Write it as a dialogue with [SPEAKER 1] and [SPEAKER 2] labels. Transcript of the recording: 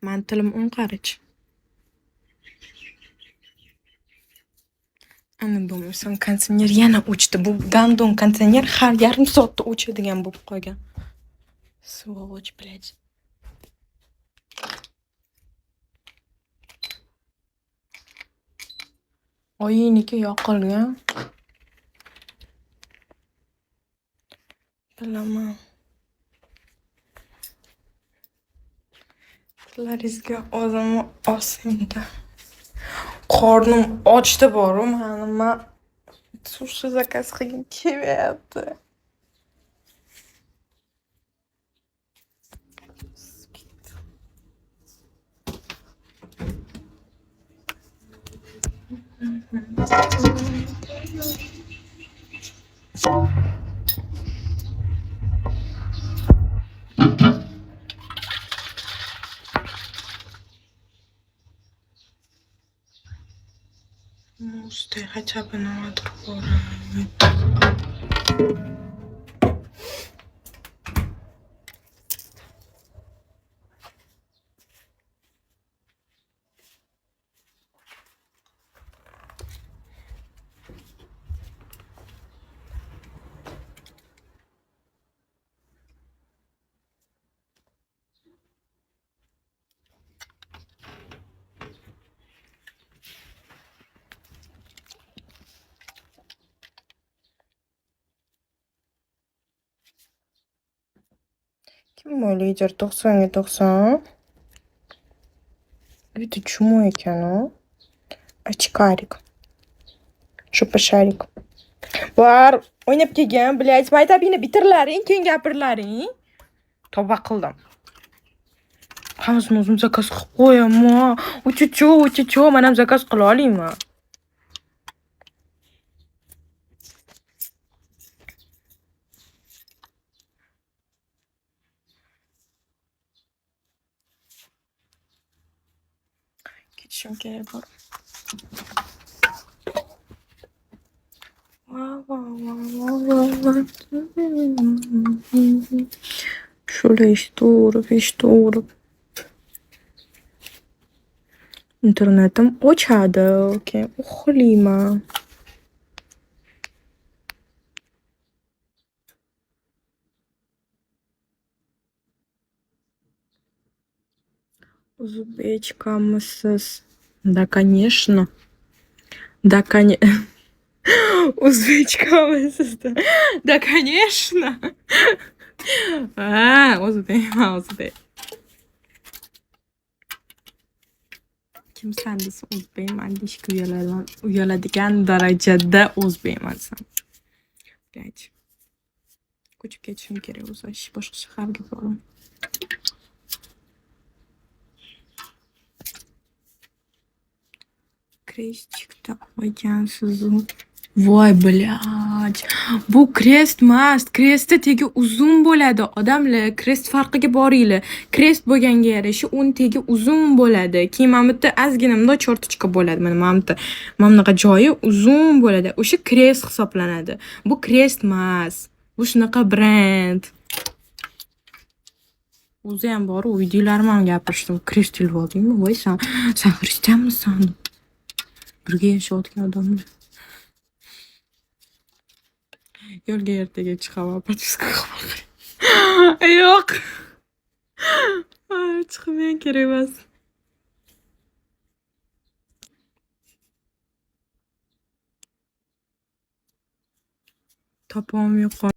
[SPEAKER 1] Men tilim o'nqarich. Ana bo'lmasam konditsioner yana o'chdi. Bu gandon konditsioner har yarim soatda o'chadigan bo'lib qolgan. Сволочь, блядь. Oyiniki yoqilgan. Bilaman. Tilaringizga o'zimni osinda. Qornim ochdi borum, men sushi zakaz qilgim kelyapti. Musste хотя бы на другой. Kim mой лидер? 90'ga 90. Это чмо ekan o? Очкарик. Sho'pashalik. Bor, o'ynab kelgan, блядь, maktabingni bitirlaring, keyin gapirlaring. Tavba qildim. Hammasini o'zim zakaz qilib qo'yaman. Uchicho, men ham zakaz qila olayman. Ketishim kerak bor. Şöyle işte doğru. İnternetim o'chadi, keyin uxlayman. O'zbekkamisiz? Да, конечно. Да, конечно. O'zbekkamisiz? Да, конечно. O'zbek. Kimsan desa o'zbekman deyishga uyaladigan darajada o'zbekmansan. Блядь. Ko'chib ketishim kerak o'zi, boshqa shaharga boraman. Крестик-то olgansiz. Voy, блядь. Bu crest emas. Crestda tegi uzun bo'ladi. Odamlar crest farqiga boringlar. Crest bo'lganga yarasha uning tegi uzun bo'ladi. Keyin mana bu yerda ozgina bunday chortochka bo'ladi. Mana bu bunaqa joyi uzun bo'ladi. O'sha crest hisoblanadi. Bu crest emas. Bu shunaqa brend. O'zi ham bor, uydagilarim ham gapirishdi. Crest ilib oldingmi? Voy, sen xristianmisan? Birga yashayotgan odamlar. Yo'lga ertaga chiqaman, propiska qilib. Yo'q. Chiqmay kerak emas. Topam yo'q.